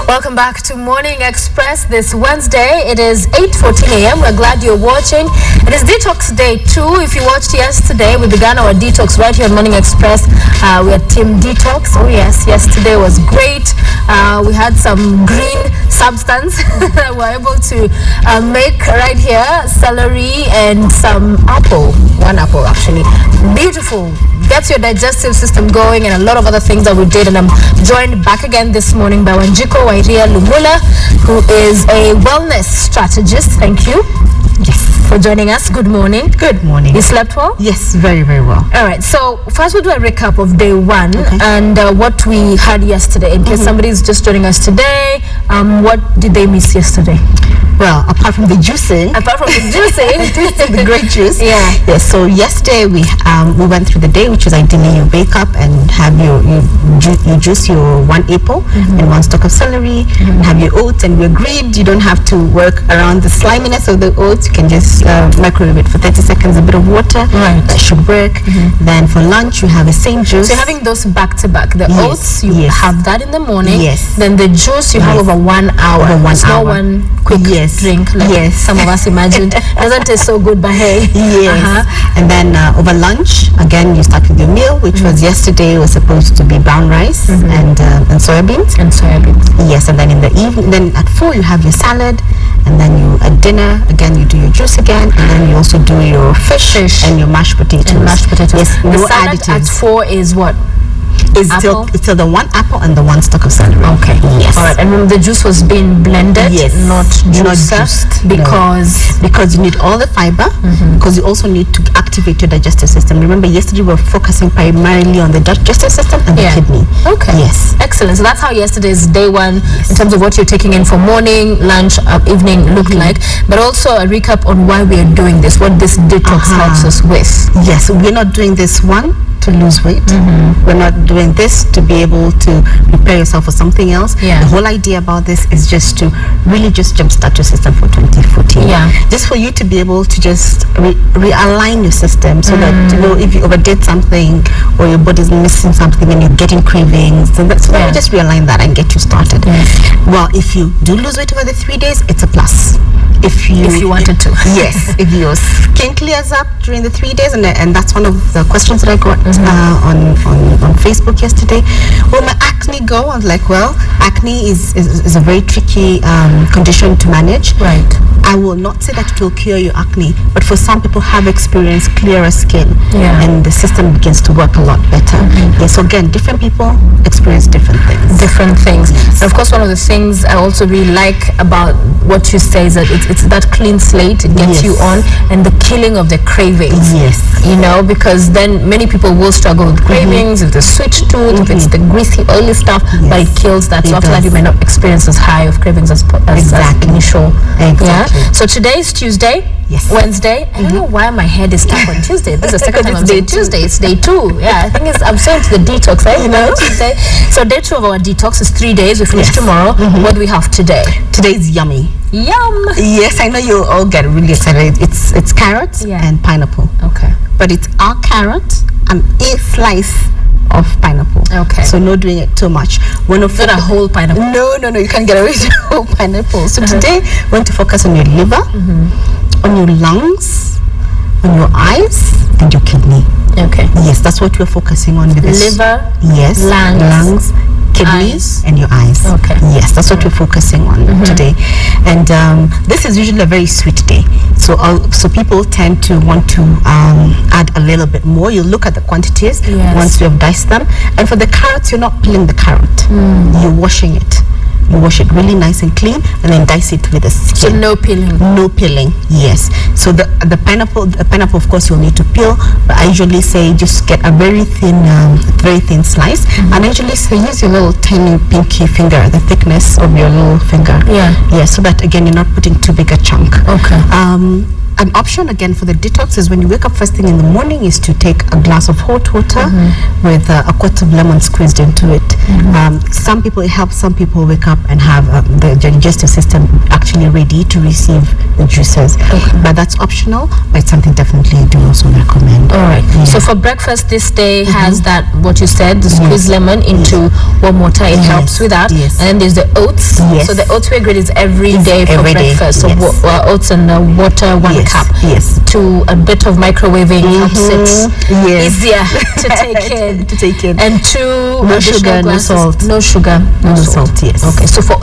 Welcome back to Morning Express this Wednesday. It is 8:14 a.m. We're glad you're watching. It is Detox Day 2. If you watched yesterday, we began our detox right here on Morning Express. We are Team Detox. Oh yes, yesterday was great. We had some green substance that we were able to make right here. Celery and some apple. One apple actually. Beautiful. Gets your digestive system going and a lot of other things that we did. And I'm joined back again this morning by Wanjiko Wairia Lumula, who is a wellness strategist. Thank you. Yes, for joining us. Good morning. Good morning. You slept well? Yes, very, very well. All right. So first we'll do a recap of day one and what we had yesterday. In case somebody's just joining us today, what did they miss yesterday? Well, apart from the juicing. The great juice. Yeah. Yes. So yesterday we went through the day, which is ideally you wake up and have you juice your one apple and one stalk of celery, and have your oats, and we agreed you don't have to work around the sliminess of the oats. You can just microwave it for 30 seconds, a bit of water. Right. That should work. Then for lunch you have the same juice. So you're having those back to back. The oats, you have that in the morning. Yes. Then the juice you have over 1 hour. Over 1 it's hour. Not one quick drink like some of us imagined. Doesn't taste so good, but hey. Yes. And then over lunch, again, you start with your meal, which was yesterday was supposed to be brown rice and soybeans. And soybeans. Yes, and then in the evening, then at 4 you have your salad, and then you at dinner again you do your juice again, and then you also do your fish and your mashed potatoes. Yes, the no salad additives. At 4 is what? It's still the one apple and the one stalk of celery. Okay. Yes. All right. And the juice was being blended. Yes. Not juiced. Because you need all the fiber. Because you also need to activate your digestive system. Remember, yesterday we were focusing primarily on the digestive system and the kidney. Okay. Yes. Excellent. So that's how yesterday's day one, in terms of what you're taking in for morning, lunch, evening looked like. But also a recap on why we are doing this. What this detox helps us with. Yes. We're not doing this to lose weight. We're not doing this to be able to prepare yourself for something else. The whole idea about this is just to really just jumpstart your system for 2014. Just for you to be able to just realign your system so that, you know, if you overdid something or your body's missing something and you're getting cravings, so let me just realign that and get you started. Well, if you do lose weight over the 3 days, it's a plus. If you wanted to. Yes. If your skin clears up during the 3 days, and that's one of the questions that I got on Facebook yesterday. Will my acne go? I was like, well, acne is a very tricky condition to manage. Right. I will not say that it will cure your acne, but for some people have experienced clearer skin and the system begins to work a lot better. So again, different people experience different things. And of course, one of the things I also really like about what you say is that it's that clean slate. It gets you on, and the killing of the cravings. You know, because then many people will struggle with cravings, if the sweet tooth, if it's the greasy, oily stuff, but it kills that. So after that, you may not experience as high of cravings as initial. So today is Tuesday. Wednesday. I don't know why my head is stuck on Tuesday. This is the second time I'm saying Tuesday. It's day 2. I think I'm so into the detox, right? You know, Tuesday. So day 2 of our detox is 3 days. We finish tomorrow. What do we have today? Today is yummy. Yum. Yes, I know you all get really excited. It's carrots and pineapple. Okay. But it's our carrot and a slice of pineapple. Okay. So no doing it too much. Not a whole pineapple. No. You can't get away with a whole pineapple. So today we want to focus on your liver, on your lungs, on your eyes, and your kidney. Okay. Yes, that's what we're focusing on with this. Liver. Yes. Lungs. Kidneys and your eyes. Okay. Yes, that's what we're focusing on today. And this is usually a very sweet day. So people tend to want to add a little bit more. You look at the quantities once you have diced them. And for the carrots, you're not peeling the carrot. You're washing it. You wash it really nice and clean, and then dice it with the skin. So no peeling. No peeling. Yes. So the pineapple, of course, you'll need to peel. But I usually say just get a very thin slice, and I usually say use your little tiny pinky finger, the thickness of your little finger. So that again you're not putting too big a chunk. Okay. an option again for the detox is when you wake up first thing in the morning is to take a glass of hot water with a quart of lemon squeezed into it. Some people it helps, some people wake up and have the digestive system actually ready to receive the juices. But that's optional, but it's something definitely I do also recommend. All right. So for breakfast this day has that, what you said, the squeezed lemon into warm water. It helps with that. And then there's the oats. So the oats we agreed is every day for breakfast. So oats and water, 1 cup. To a bit of microwaving helps it easier to take in. And 2 no sugar, no salt. No sugar, no salt. Yes. Okay. So for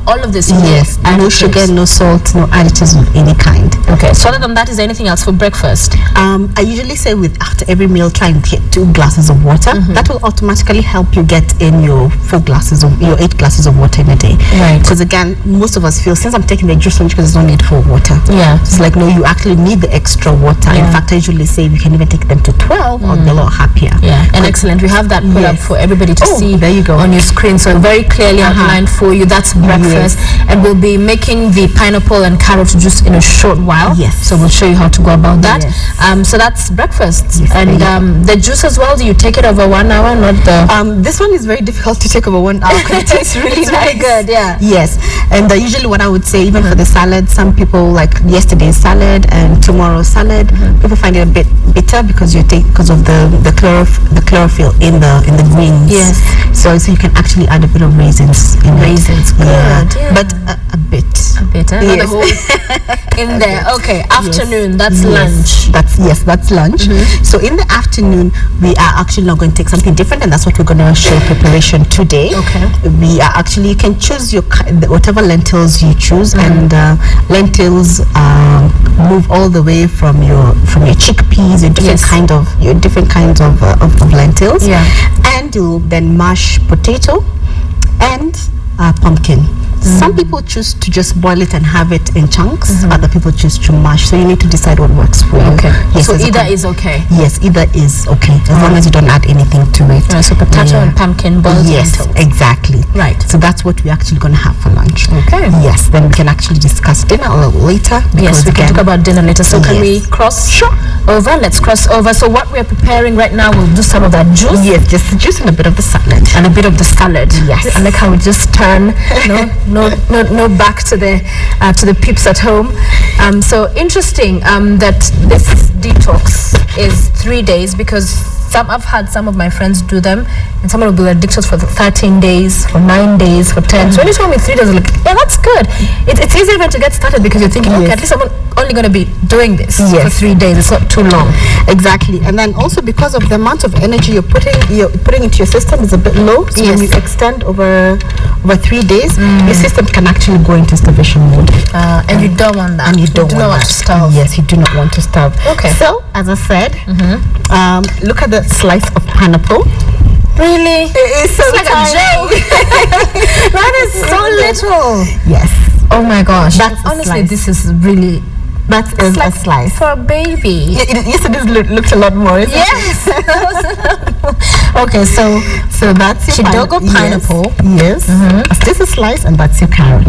all of this, no sugar, no salt, no additives of any kind. Okay. So other than that, is there anything else for breakfast? I usually say after every meal, try and get 2 glasses of water. That will automatically help you get in your 8 glasses of water in a day. Right. Because again, most of us feel since I'm taking the juice because there's no need for water. It's like, no, you actually need the extra water. In fact, I usually say we can even take them to 12 or they're a lot happier. And excellent. We have that put up for everybody to see. There you go. On your screen. So very clearly outlined for you. That's breakfast. And we'll be making the pineapple and carrot juice in a short while. So we'll show you how to go about that. So that's breakfast. And the juice as well, do you take it over 1 hour? Not the this one is very difficult to take over 1 hour because it tastes really nice. Very good, Yes. And usually what I would say, even for the salad, some people like yesterday's salad and tomorrow's salad, people find it a bit bitter because of the chlorophyll in the greens. So you can actually add a bit of raisins in raisins. Good. But a bit. Not the whole in there. Okay. Afternoon. That's lunch. That's lunch. So in the afternoon, we are actually not going to take something different, and that's what we're going to show preparation today. We are actually, you can choose your whatever lentils you choose, and lentils move all the way from your chickpeas, your different kinds of lentils, and you'll then mash potato and pumpkin. Some people choose to just boil it and have it in chunks. Other people choose to mash. So you need to decide what works for you. So either is okay. Yes, either is okay as long as you don't add anything to it. So potato and pumpkin boiled lentils. Exactly. Right. So that's what we're actually going to have for lunch. Yes. Then we can actually discuss dinner a little later. Yes, we can talk about dinner later. So can we cross over? Let's cross over. So what we're preparing right now, we'll do some of that juice. Yes, just the juice and a bit of the salad. Yes. I like how we just turn. No back to the peeps at home. So interesting that this detox is 3 days, because I've had some of my friends do them, and some will be addicted for 13 days, for 9 days, for 10. So when you told me 3 days, I'm like, yeah, that's good. It's easy even to get started because you're thinking, okay, at least I'm only going to be doing this for 3 days. It's not too long. Exactly. And then also because of the amount of energy you're putting into your system is a bit low. So when you extend over 3 days, your system can actually go into starvation mode. And you don't want that. And you don't want to starve. Yes, you do not want to starve. Okay. So, as I said, look at the slice of pineapple. Really? It's so like a joke. That is so little. Yes. Oh my gosh. That's honestly, this is really. That is a slice for a baby. Yes, it looked a lot more. Yes. Okay, so that's your Chidogo pineapple. Yes. This is a slice, and that's your carrot.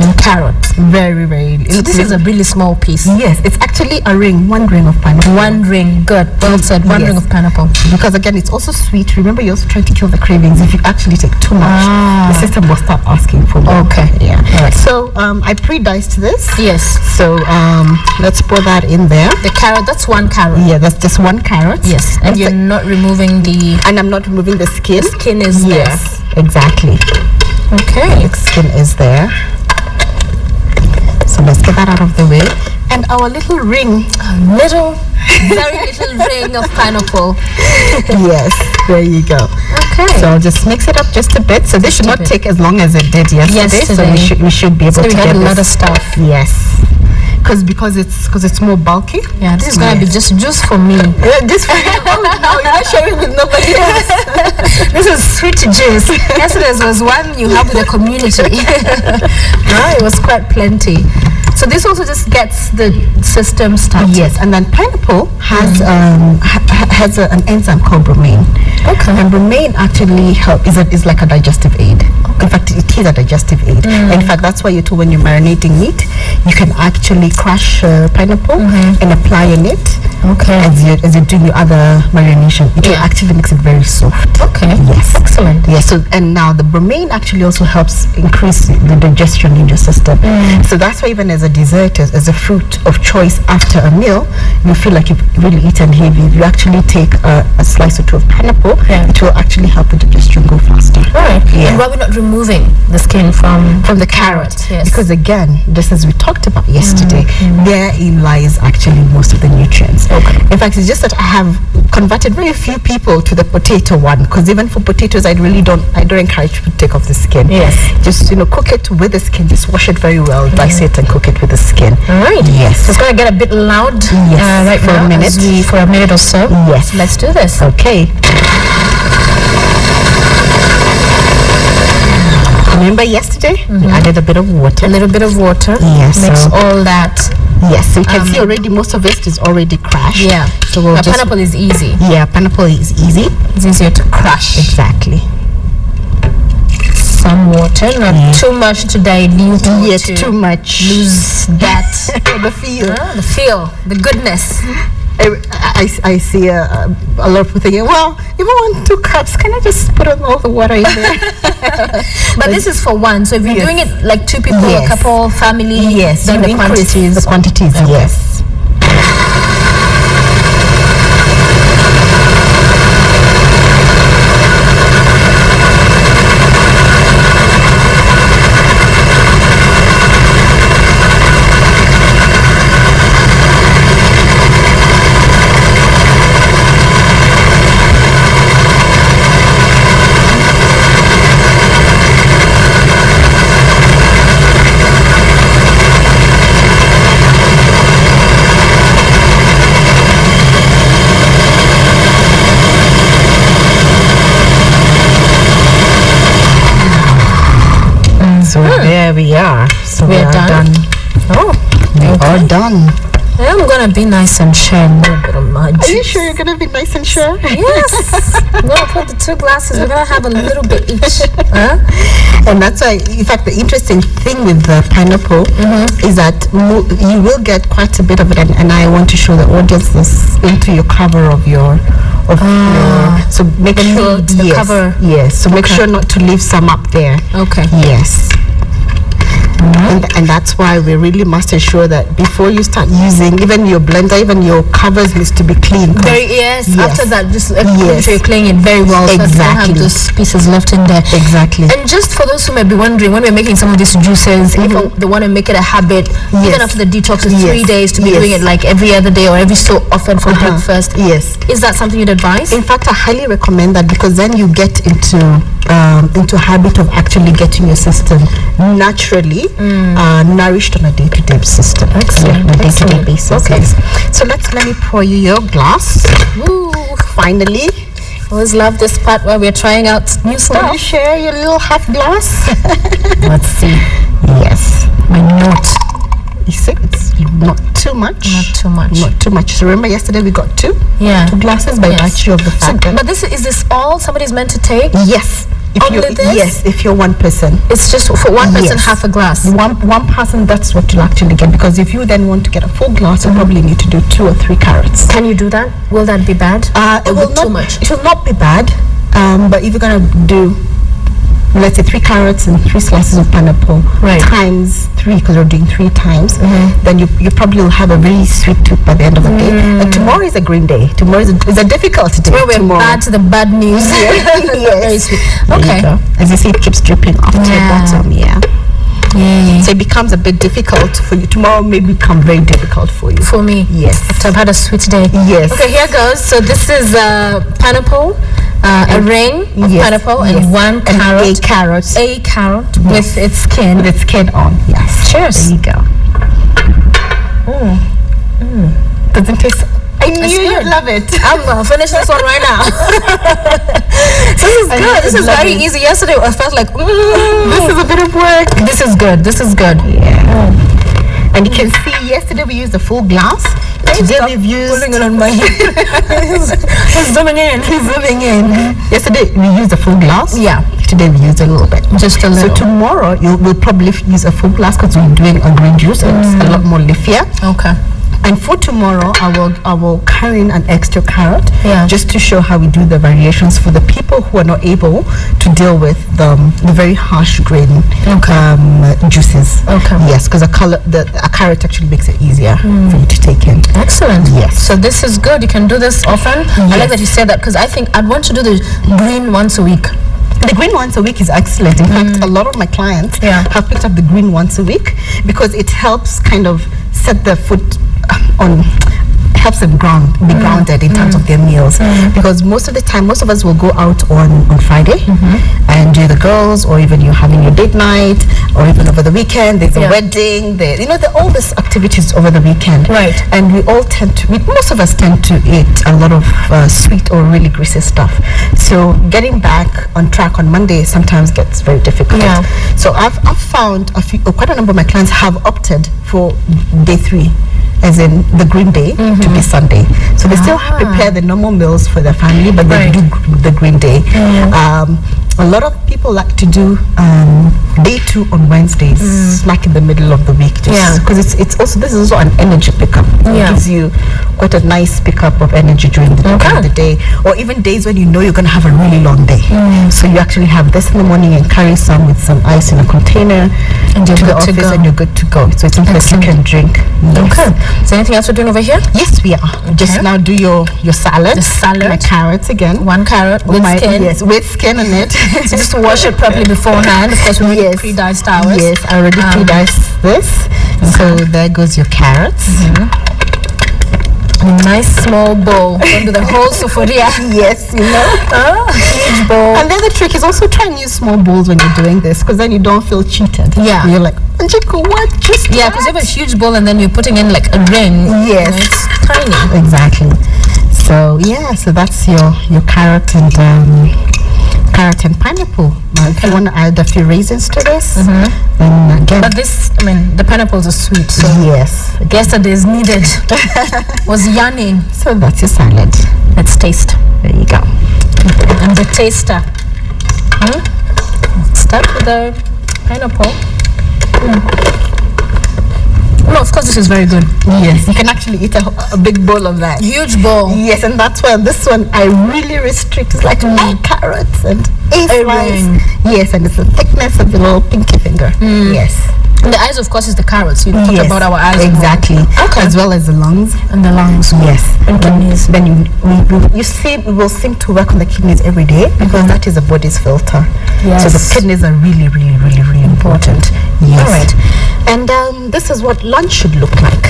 Very, very. So this is a really small piece. Yes, it's actually a ring. 1 ring of pineapple. 1 ring. Good. Well said. 1 ring of pineapple. Because again, it's also sweet. Remember, you're also trying to kill the cravings. If you actually take too much, the system will start asking for more. Okay. Yeah. All right. So I pre-diced this. Yes. So let's pour that in there. The carrot, that's 1 carrot. Yeah, that's just 1 carrot. Yes. And you're not removing and I'm not removing the skin. The skin is there. Yes, exactly. Okay. The skin is there. So let's get that out of the way. And our little ring. Very little ring of pineapple. Yes, there you go. Okay. So I'll just mix it up just a bit. So this should not take as long as it did yesterday. So we should be able to get a lot of stuff. Yes. Because it's more bulky. Yeah, this is gonna be just juice for me. Just for you. Oh no, you're not sharing with nobody else. This is sweet juice. Yesterday's was one you have with the community. No, it was quite plenty. So this also just gets the system started. Yes, and then pineapple has an enzyme called bromine. Okay. And bromine actually is like a digestive aid. In fact, it is a digestive aid. In fact, that's why you too, when you're marinating meat, you can actually crush pineapple and apply on it. Okay. As you do your other marination, it will actually makes it very soft. Okay. Yes. Excellent. Yes. So and now the bromine actually also helps increase the digestion in your system. So that's why even as a dessert, as a fruit of choice after a meal, you feel like you've really eaten heavy. If you actually take a slice or two of pineapple, it will actually help the digestion go faster. Right. And why we're not removing the skin from the carrot? Yes. Because again, just as we talked about yesterday, therein lies actually most of the nutrients. Okay. In fact, it's just that I have converted very few people to the potato one, because even for potatoes, I don't encourage people to take off the skin. Yes. Just cook it with the skin. Just wash it very well, dice it, and cook it with the skin. All right. Yes. So it's going to get a bit loud right for now a minute. for a minute or so. Yes. Let's do this. Okay. Remember yesterday? We added a bit of water. A little bit of water. Yes. Mix all that. Yes, so you can see already most of it is already crushed. Yeah. So we'll pineapple is easy. Yeah, pineapple is easy. It's easier to crush. Exactly. Some water, not too much to dilute. Yes, too much. Lose that. The feel. The feel, the goodness. I see a lot of people thinking, well, if I want 2 cups, can I just put on all the water in there? But this is for one. So if you're doing it like 2 people, a couple, family, then the quantities. The quantities, yes. So there we are. So we are done. Oh, we are done. I'm gonna be nice and share a little bit of my juice. Are you sure you're gonna be nice and sure? Yes. I'm gonna put the 2 glasses. We're gonna have a little bit each. And that's why, in fact, the interesting thing with the pineapple is that you will get quite a bit of it, and I want to show the audience this into your cover of your. So make sure the cover. Yes. So make sure not to leave some up there. Okay. Yes. And that's why we really must ensure that before you start using even your blender, even your covers needs to be clean. Yes. After that, just make sure you're cleaning it very well. Exactly. So that you don't have those pieces left in there. Exactly. And just for those who may be wondering, when we're making some of these juices, if they want to make it a habit, even after the detox is 3 days, to be doing it like every other day or every so often for breakfast. Yes. Is that something you'd advise? In fact, I highly recommend that, because then you get into a habit of actually getting your system naturally nourished on a day-to-day system. Excellent. On a day-to-day basis. Okay. Yes. So let me pour you your glass. Ooh. Finally. Always love this part where we're trying out new stuff. Will you share your little half glass? Let's see. Yes. My note. You see, it's not too much. Not too much. Not too much. So remember yesterday we got 2 glasses by virtue of the fact that. But is this all somebody's meant to take? Yes. If you're one person. It's just for one person, half a glass. One person, that's what you'll actually get. Because if you then want to get a full glass, you probably need to do 2 or 3 carrots. Can you do that? Will that be bad? It will not. Too much. It will not be bad. But if you're gonna do, let's say 3 carrots and 3 slices of pineapple times 3, because we're doing 3 times, then you probably will have a very sweet tooth by the end of the day. And tomorrow is a green day. Tomorrow is a difficult day. We're bad to the bad news. Yes. Very sweet. Okay. As you see, it keeps dripping off to the bottom. So it becomes a bit difficult for you. Tomorrow may become very difficult for you. For me. Yes. After I've had a sweet day. Yes. Okay, here goes. So this is pineapple. A ring of pineapple and 1 carrot. A carrot with its skin. With its skin on. Yes. Cheers. There you go. Doesn't taste. I knew you'd love it. I'm gonna finish this one right now. This is good. This is very easy. Yesterday I felt like this is a bit of work. This is good. Yeah. And you can see yesterday we used a full glass. Today we've used... pulling it on my head. Zooming in. Zooming in. Yesterday we used a full glass. Yeah. Today we used a little bit. Just a little. So tomorrow we'll probably use a full glass because we're doing a green juice and it's a lot more leafier. Okay. And for tomorrow, I will carry in an extra carrot, just to show how we do the variations for the people who are not able to deal with the very harsh grain juices. Okay. Yes, because a carrot actually makes it easier for you to take in. Excellent. Yes. So this is good. You can do this often. Yes. I like that you said that because I think I'd want to do the green once a week. The green once a week is excellent. In fact, a lot of my clients have picked up the green once a week because it helps kind of set their foot on, helps them be grounded in terms of their meals, because most of the time, most of us will go out on Friday and do the girls, or even you're having your date night, or even over the weekend there's a wedding, all these activities over the weekend, right? And we all most of us tend to eat a lot of sweet or really greasy stuff, so getting back on track on Monday sometimes gets very difficult. So I've found quite a number of my clients have opted for day 3, as in the green day, to be Sunday. So they still prepare the normal meals for their family, but they do the green day. A lot of people like to do day 2 on Wednesdays, smack in the middle of the week, because it's also, this is also an energy pickup. It gives you quite a nice pickup of energy during the day, or even days when you know you're going to have a really long day. So you actually have this in the morning and carry some with some ice in a container and to the office, and you're good to go. So it's something that you can drink. Okay. Is there anything else we're doing over here? Yes, we are. Just now do your salad. The salad. My carrots again. 1 carrot with skin. Yes, with skin on it. So just to wash it properly beforehand. Of course, we already pre-diced ours. Yes, I already pre-diced this. So there goes your carrots. A nice small bowl. Don't do the whole sufuria. Yes, you know. Huge bowl. And then the trick is also try and use small bowls when you're doing this, because then you don't feel cheated. Yeah. You're like, Anjiko, what? Just because you have a huge bowl and then you're putting in like a ring. Yes. It's tiny. Exactly. So so that's your carrot and pineapple. If you want to add a few raisins to this, then again. But this, the pineapples are sweet. So yes. Yesterday's needed was yummy. So that's your salad. Let's taste. There you go. I'm the taster. Start with the pineapple. No, of course this is very good. Yes, you can actually eat a big bowl of that. Huge bowl. Yes, and that's why this one I really restrict. It's like 8 carrots and 8 slices. Yes, and it's the thickness of the little pinky finger. Yes. And the eyes, of course, is the carrots. You talk about our eyes. Exactly. Okay. As well as the lungs. And the lungs. Yes. And kidneys. Then we will seem to work on the kidneys every day, because that is the body's filter. Yes. So the kidneys are really, really, really, really important. Yes. All right. And this is what lunch should look like.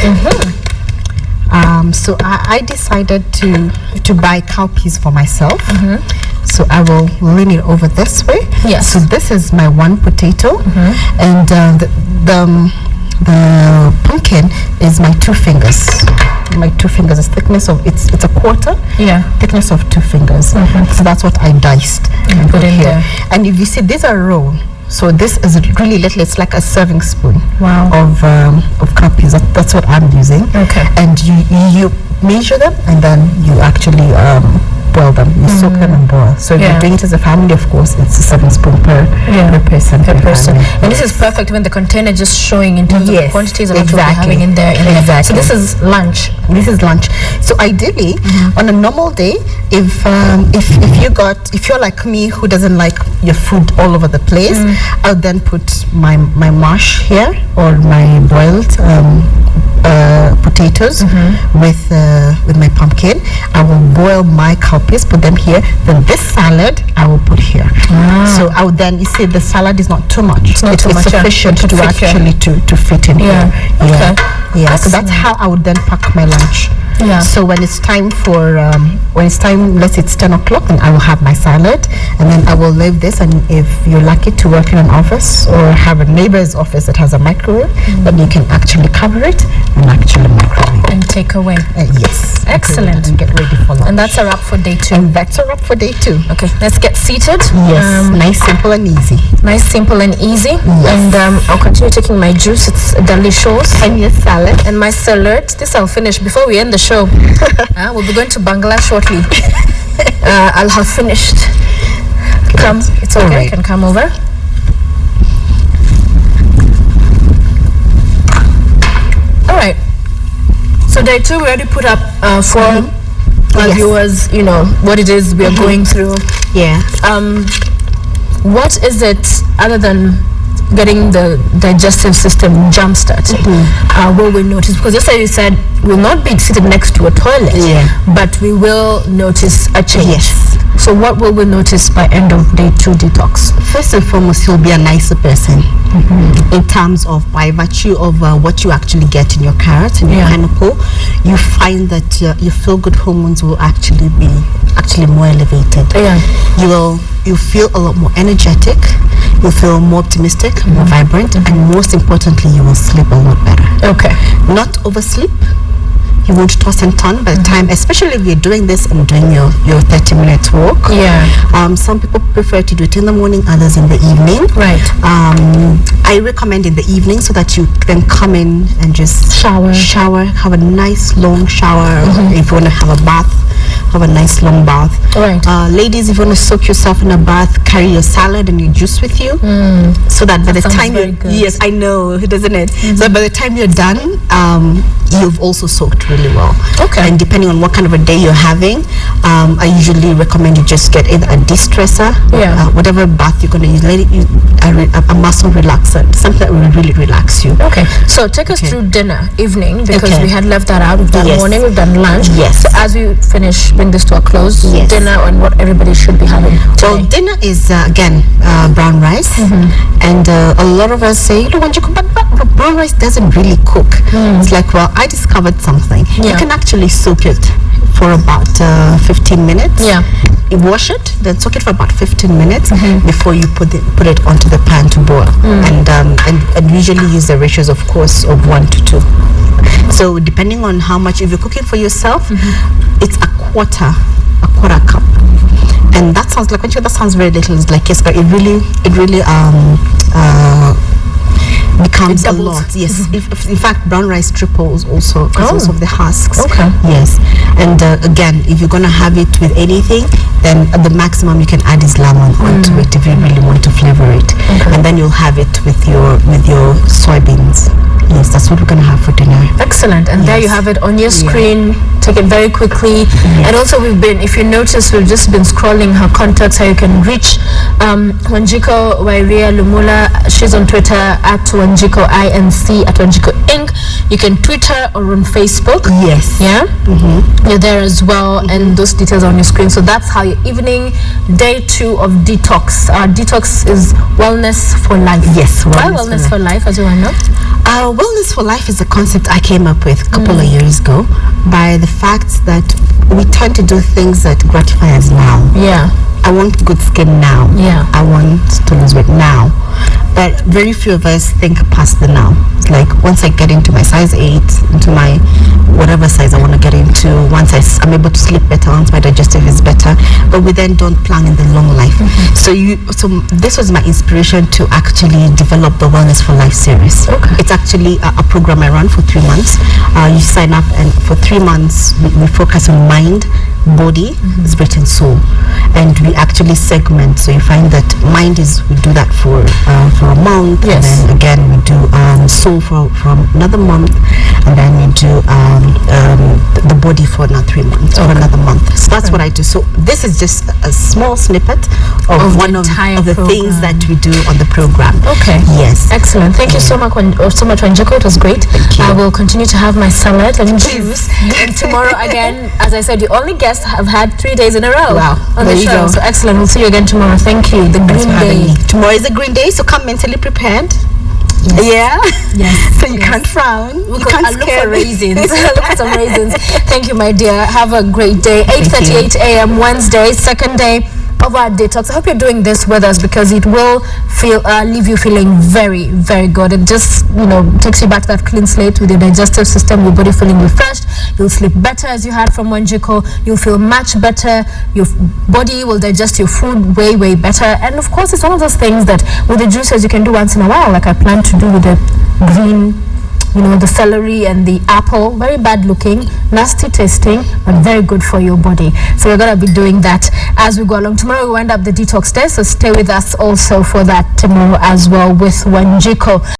So I decided to buy cowpeas for myself. So I will lean it over this way. Yes. So this is my 1 potato, and the pumpkin is my 2 fingers. My 2 fingers is thickness of it's a quarter. Yeah. Thickness of 2 fingers. So that's what I diced and put in here. And if you see, these are raw. So this is really little. It's like a serving spoon of cowpeas. That's what I'm using. Okay. And you measure them, and then you actually boil them. You soak them and boil. So if you're doing it as a family, of course, it's a 7 spoon per person. And this is perfect when the container just showing in terms of the quantities of what you're having in there. So this is lunch. This is lunch. So ideally, on a normal day, if you're like me who doesn't like your food all over the place, I'll then put my mash here, or my boiled potatoes with my pumpkin. I will boil my cowpeas, put them here. Then this salad I will put here. So I would then, you see, the salad is not too much. It's sufficient to actually to fit in here. Okay. Yeah. So that's how I would then pack my lunch. Yeah. So when it's time for let's say it's 10 o'clock, then I will have my salad, and then I will leave this. And if you're lucky to work in an office or have a neighbor's office that has a microwave, then you can actually cover it and actually microwave and take away. Yes. Excellent. And get ready for lunch. And that's a wrap for day 2. And that's a wrap for day 2. Okay, let's get seated. Yes. Nice, simple, and easy. Nice, simple, and easy. Yes. And I'll continue taking my juice. It's delicious. And your salad. And my salad. This I'll finish before we end the show. We'll be going to Bangladesh shortly. I'll have finished. Come. It's okay. Right. You can come over. All right. So day 2, we already put up for our viewers, you know, what it is we are going through. Yeah. What is it other than getting the digestive system jump-started? Will we notice? Because just as you said, we'll not be seated next to a toilet, but we will notice a change. Yes. So what will we notice by end of day 2 detox? First and foremost, you'll be a nicer person in terms of by virtue of what you actually get in your carrot and your pineapple. You find that your feel-good hormones will actually be more elevated. You feel a lot more energetic. You'll feel more optimistic, more vibrant, and most importantly, you will sleep a lot better. Okay. Not oversleep. You won't toss and turn by the time, especially if you're doing this and doing your 30 minutes walk. Some people prefer to do it in the morning, others in the evening. Right. I recommend in the evening so that you can come in and just shower, have a nice long shower. If you want to have a bath, have a nice long bath. Right. Ladies, if you want to soak yourself in a bath, carry your salad and your juice with you, so that by the time yes, I know, doesn't it? So by the time you're done, you've also soaked really well. Okay. And depending on what kind of a day you're having, I usually recommend you just get either a de-stressor, whatever bath you're going to use, let it use a muscle relaxant, something that will really relax you. Okay. So take us through dinner, evening, because we had left that out. We've done morning, we've done lunch. Yes. So as we finish, bring this to a close, dinner and what everybody should be having today. Well, dinner is, again, brown rice. And a lot of us say, but brown rice doesn't really cook. It's like, well, I discovered something. You can actually soak it for about 15 minutes. You wash it, then soak it for about 15 minutes before you put it onto the pan to boil. And usually use the ratios, of course, of 1 to 2. So depending on how much, if you're cooking for yourself, it's a quarter cup. And that sounds like, that sounds very little. It's like, yes, but it really becomes a lot. Yes. If in fact, brown rice triples also because of the husks. Okay. Yes. And again, if you're going to have it with anything, then the maximum you can add is lemon onto it if you really want to flavor it. And then you'll have it with your soybeans. Yes, that's what we're going to have for dinner. Excellent. And there you have it on your screen. Take it very quickly. And also if you notice, we've just been scrolling her contacts, how you can reach Wanjiko Wairia Lumula. She's on Twitter at Wanjiko INC, at Wanjiko Inc. You can tweet her or on Facebook. Yes. Yeah? You're there as well, and those details are on your screen. So that's how your evening, day 2 of detox. Our detox is wellness for life. Yes. Why wellness for life, as you want to know? Wellness for life is a concept I came up with a couple of years ago by the fact that we tend to do things that gratify us now. I want good skin now. I want to lose weight now. But very few of us think past the now. It's like once I get into my size 8, into my whatever size I want to get into, once I'm able to sleep better, once my digestive is better, but we then don't plan in the long life. So this was my inspiration to actually develop the Wellness for Life series. It's actually a program I run for 3 months. You sign up, and for 3 months we focus on mind, body, spirit and soul, and we actually segment. So you find that mind we do that for a month, and then again we do soul for another month, and then we do the body for another 3 months or another month. So that's what I do. So this is just a small snippet of one of the things that we do on the program. Yes. Excellent. Thank you so much, Wanjiko. It was great. I will continue to have my salad and juice. And tomorrow again, as I said, you only guest have had 3 days in a row on the show. So excellent. We'll see you again tomorrow. Thank you. The green day. Tomorrow is a green day, so come mentally prepared. Yes. Yeah. So you come can't frown. You can't look for raisins. Look for some raisins. Thank you, my dear. Have a great day. 8:38 a.m. Wednesday, second day of our detox. I hope you're doing this with us because it will leave you feeling very, very good. It just, takes you back to that clean slate with your digestive system, your body feeling refreshed. You'll sleep better, as you heard from Wanjiko. You'll feel much better. Your body will digest your food way, way better. And of course, it's one of those things that with the juices you can do once in a while, like I plan to do with the green, the celery and the apple. Very bad looking, nasty tasting, but very good for your body. So we're going to be doing that as we go along. Tomorrow we wind up the detox day, so stay with us also for that tomorrow as well with Wanjiko.